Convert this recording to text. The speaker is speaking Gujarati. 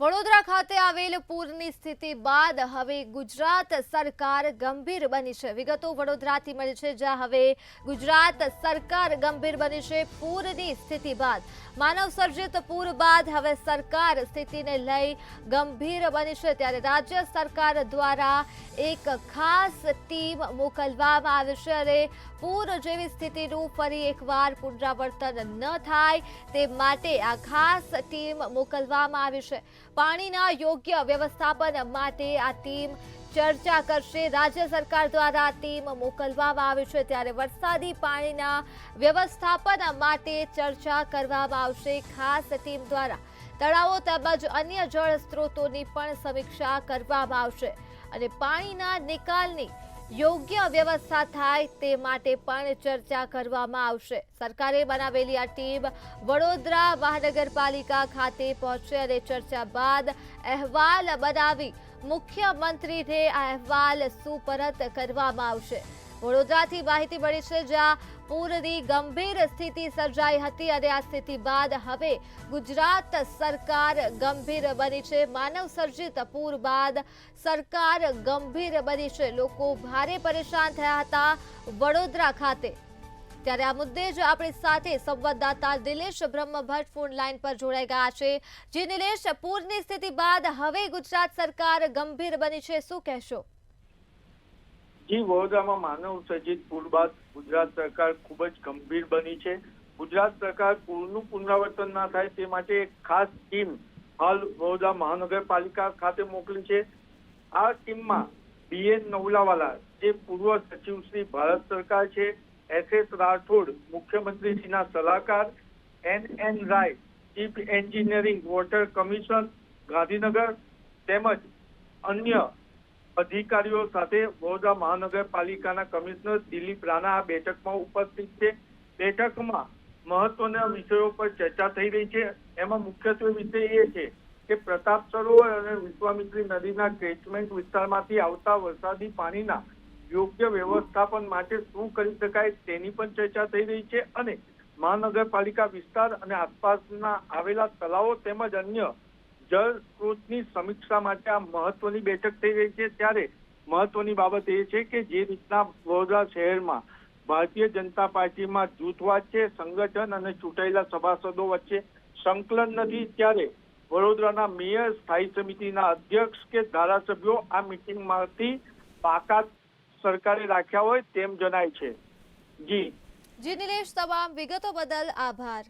વડોદરા ખાતે આવેલ પૂરની સ્થિતિ બાદ હવે ગુજરાત સરકાર ગંભીર બની છે। વિગતો વડોદરાથી મળી છે, જ્યાં હવે ગુજરાત સરકાર ગંભીર બની છે। પૂરની સ્થિતિ બાદ માનવ સર્જિત પૂર બાદ હવે સરકાર સ્થિતિને લઈ ગંભીર બની છે। ત્યારે રાજ્ય સરકાર દ્વારા એક ખાસ ટીમ મોકલવામાં આવી છે અને પૂર જેવી સ્થિતિનું ફરી એકવાર પુનરાવર્તન ન થાય તે માટે આ ખાસ ટીમ મોકલવામાં આવી છે। પાણીના યોગ્ય વ્યવસ્થાપન માટે આ ટીમ ચર્ચા કરશે। રાજ્ય સરકાર દ્વારા આ ટીમ મોકલવામાં આવી છે, ત્યારે વરસાદી પાણીના વ્યવસ્થાપન માટે ચર્ચા કરવામાં આવશે। ખાસ ટીમ દ્વારા તળાવો તેમજ અન્ય જળ સ્ત્રોતોની પણ સમીક્ષા કરવામાં આવશે અને પાણીના નિકાલની યોગ્ય વ્યવસ્થા થાય તે માટે પણ ચર્ચા કરવામાં આવશે। સરકારે બનાવેલી આ ટીમ વડોદરા મહાનગરપાલિકા ખાતે પહોંચશે અને ચર્ચા બાદ અહેવાલ બનાવી મુખ્યમંત્રીને આ અહેવાલ સુપરત કરવામાં આવશે। વડોદરાથી માહિતી મળી છે, જ્યાં પૂરની ગંભીર સ્થિતિ સર્જાઈ હતી અને આ સ્થિતિ બાદ હવે ગુજરાત સરકાર ગંભીર બની છે। માનવ સર્જિત પૂર બાદ સરકાર ગંભીર બની છે। લોકો ભારે પરેશાન થયા હતા વડોદરા ખાતે। ત્યારે આ મુદ્દે જ આપણી સાથે સંવાદદાતા નિલેશ બ્રહ્મભટ્ટ ફોન લાઈન પર જોડાઈ ગયા છે। જે નિલેશ, પૂરની સ્થિતિ બાદ હવે ગુજરાત સરકાર ગંભીર બની છે, શું કહેશો? જી, વડોદરામાં માનવ સર્જિત પૂર બાદ ગુજરાત સરકાર ખૂબ જ ગંભીર બની છે। ગુજરાત સરકાર પૂરનું પુનરાવર્તન ના થાય તે માટે એક ખાસ ટીમ હાલ વડોદરા મહાનગરપાલિકા ખાતે મોકલી છે। આ ટીમમાં BN નવલાવાલા, જે પૂર્વ સચિવ શ્રી ભારત સરકાર છે, SS રાઠોડ, મુખ્યમંત્રીશ્રીના સલાહકાર, NN Rai, chief engineering water commission Gandhinagar તેમજ અન્ય અધિકારીઓ સાથે વડોદરા મહાનગરપાલિકાના કમિશનર દિલીપ રાણા આ બેઠકમાં ઉપસ્થિત છે। બેઠકમાં મહત્વના વિષયો પર ચર્ચા થઈ રહી છે। એમાં મુખ્યત્વે વિષય એ છે કે પ્રતાપ સરોવર અને વિશ્વામિત્રી નદીના કેચમેન્ટ વિસ્તારમાંથી આવતા વરસાદી પાણીના યોગ્ય વ્યવસ્થાપન માટે શું કરી શકાય તેની પણ ચર્ચા થઈ રહી છે અને મહાનગરપાલિકા વિસ્તાર અને આસપાસના આવેલા તળાવો તેમજ અન્ય જળ સ્ત્રોતની સમીક્ષા માટે આ મહત્વની બેઠક થઈ રહી છે। ત્યારે મહત્વની બાબત એ છે કે જે રીતના વડોદરા શહેરમાં ભારતીય જનતા પાર્ટીમાં જૂથવાદ છે, સંગઠન અને ચૂંટાયેલા સભાસદો વચ્ચે સંકલન નથી, ત્યારે વડોદરાના મેયર, સ્થાયી સમિતિના અધ્યક્ષ કે ધારાસભ્યો આ મિટિંગમાંથી બાકાત સરકારે રાખ્યા હોય તેમ જણાય છે। જી નિલેશ, તમામ વિગતો બદલ આભાર।